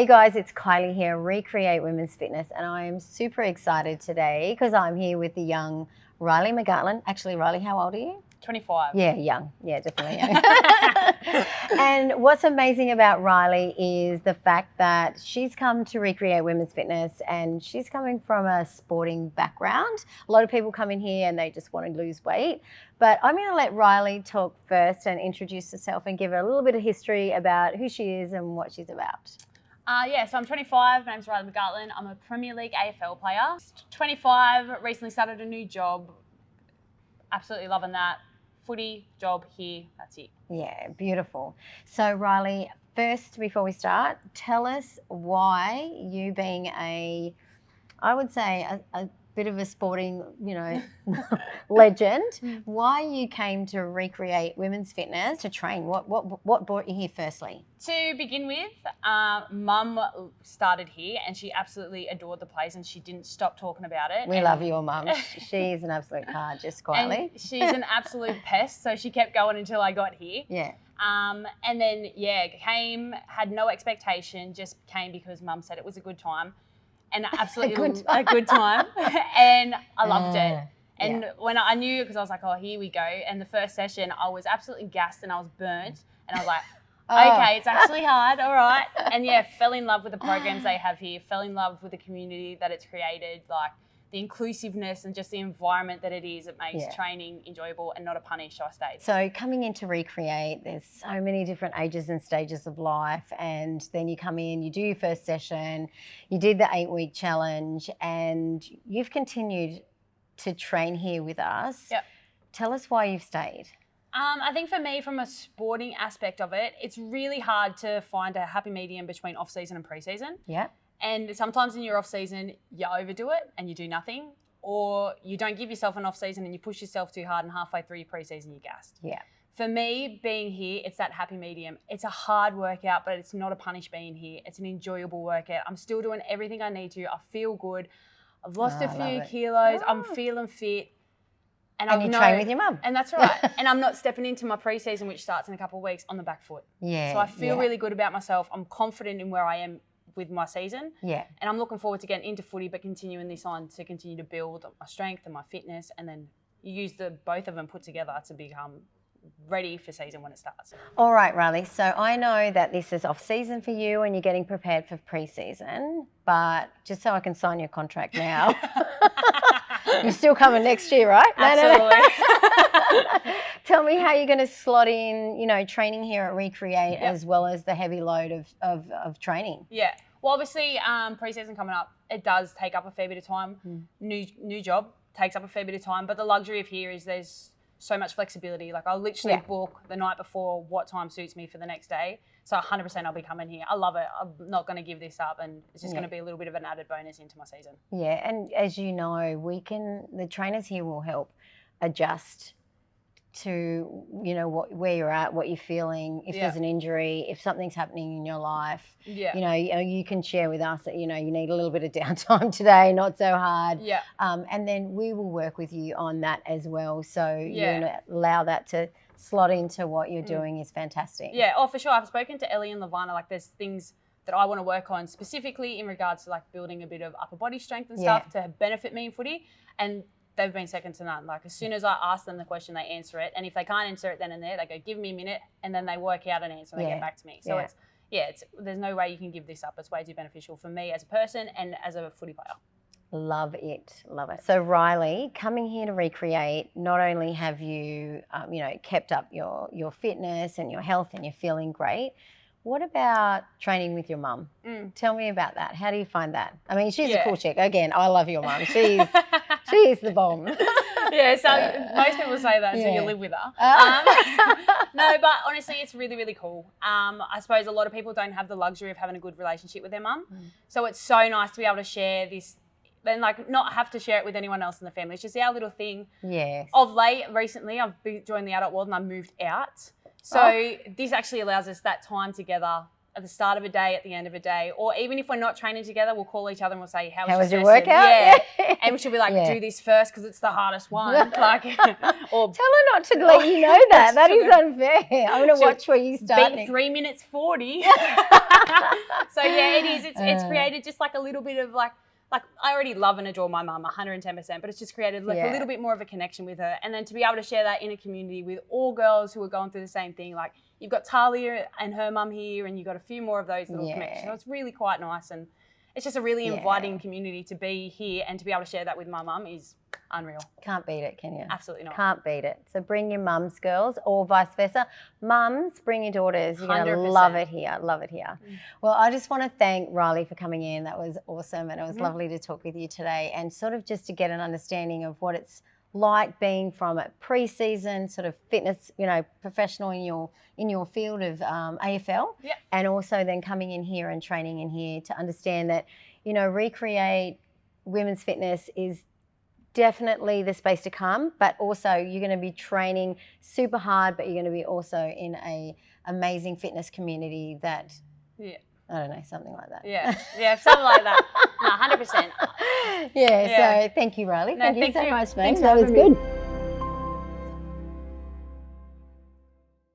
Hey guys, it's Kylie here, ReKreate Women's Fitness, and I am super excited today because I'm here with the young Rylee McGartland. Actually, Rylee, how old are you? 25. Yeah, young. Yeah, definitely young. And what's amazing about Rylee is the fact that she's come to ReKreate Women's Fitness and she's coming from a sporting background. A lot of people come in here and they just want to lose weight. But I'm going to let Rylee talk first and introduce herself and give her a little bit of history about who she is and what she's about. So I'm 25. My name's Rylee McGartland. I'm a Premier League AFL player. 25, recently started a new job. Absolutely loving that. Footy, job, here, that's it. Yeah, beautiful. So Rylee, first, before we start, tell us why you being a bit of a sporting, legend, why you came to ReKreate Women's Fitness to train. What brought you here firstly? To begin with, Mum started here and she absolutely adored the place and she didn't stop talking about it. We love your mum. She's an absolute card, just quietly. And she's an absolute pest, so she kept going until I got here. Yeah. And then, came, had no expectation, just came because Mum said it was a good time. And absolutely a good time. And I loved it. And when I knew, because I was like, oh, here we go. And the first session, I was absolutely gassed and I was burnt. And I was like, okay, it's actually hard, all right. And fell in love with the programs they have here, fell in love with the community that it's created, like the inclusiveness and just the environment that it is. It makes training enjoyable and not a punish, so I stayed. So coming into ReKreate, there's so many different ages and stages of life, and then you come in, you do your first session, you did the 8-week challenge, and you've continued to train here with us. Yep. Tell us why you've stayed. I think for me, from a sporting aspect of it, it's really hard to find a happy medium between off-season and pre-season. Yeah. And sometimes in your off-season, you overdo it and you do nothing, or you don't give yourself an off-season and you push yourself too hard and halfway through your pre-season, you're gassed. Yeah. For me, being here, it's that happy medium. It's a hard workout, but it's not a punish being here. It's an enjoyable workout. I'm still doing everything I need to. I feel good. I've lost a few kilos. I'm feeling fit. And you train with your mum. And that's right. And I'm not stepping into my pre-season, which starts in a couple of weeks, on the back foot. Yeah. So I feel really good about myself. I'm confident in where I am with my season. Yeah. And I'm looking forward to getting into footy, but continuing this on to continue to build my strength and my fitness, and then you use both of them put together to become ready for season when it starts. All right, Rylee. So I know that this is off season for you and you're getting prepared for pre-season, but just so I can sign your contract now, you're still coming next year, right? Absolutely. No. Tell me how you're going to slot in, training here at ReKreate as well as the heavy load of training. Yeah. Well, obviously, pre-season coming up, it does take up a fair bit of time. New job takes up a fair bit of time, but the luxury of here is there's so much flexibility. Like I'll literally book the night before what time suits me for the next day. So 100% I'll be coming here. I love it. I'm not going to give this up, and it's just going to be a little bit of an added bonus into my season. Yeah, and as you know, the trainers here will help adjust to, where you're at, what you're feeling, if there's an injury, if something's happening in your life. Yeah. You can share with us that, you need a little bit of downtime today, not so hard. Yeah. And then we will work with you on that as well. So you allow that to slot into what you're doing is fantastic. Yeah, for sure. I've spoken to Ellie and Lavana, like there's things that I want to work on specifically in regards to like building a bit of upper body strength and stuff to benefit me in footy. And they've been second to none. Like as soon as I ask them the question, they answer it. And if they can't answer it then and there, they go, give me a minute, and then they work out an answer and they get back to me. So there's no way you can give this up. It's way too beneficial for me as a person and as a footy player. Love it, love it. So Rylee, coming here to ReKreate, not only have you, kept up your fitness and your health and you're feeling great, what about training with your mum? Tell me about that. How do you find that? I mean, she's a cool chick. Again, I love your mum. She's the bomb. Yeah, so most people say that until you live with her. No, but honestly, it's really, really cool. I suppose a lot of people don't have the luxury of having a good relationship with their mum. So it's so nice to be able to share this, then like not have to share it with anyone else in the family. It's just our little thing. Yes. Of late, recently, I've joined the adult world and I moved out. So this actually allows us that time together at the start of a day, at the end of a day, or even if we're not training together, we'll call each other and we'll say, how was your workout? Yeah. And she'll be like, do this first because it's the hardest one. Like, or tell her not to let you know that. That is unfair. I'm going to watch where you start. Beat 3 minutes 40. So yeah, it is. It's created just like a little bit of like I already love and adore my mum 110%, but it's just created like a little bit more of a connection with her. And then to be able to share that in a community with all girls who are going through the same thing, like you've got Talia and her mum here, and you've got a few more of those little connections. So it's really quite nice, and it's just a really inviting community to be here, and to be able to share that with my mum is unreal. Can't beat it, can you? Absolutely not. Can't beat it. So bring your mums, girls, or vice versa. Mums, bring your daughters. You're going to love it here. Love it here. Well, I just want to thank Rylee for coming in. That was awesome, and it was lovely to talk with you today, and sort of just to get an understanding of what it's like being from a pre-season sort of fitness, professional in your field of AFL, and also then coming in here and training in here to understand that, ReKreate women's fitness is definitely the space to come, but also you're going to be training super hard, but you're going to be also in a amazing fitness community that, I don't know, something like that. Yeah, something like that. No, 100%. So thank you, Rylee. No, thank you so much, mate. Thanks That was good.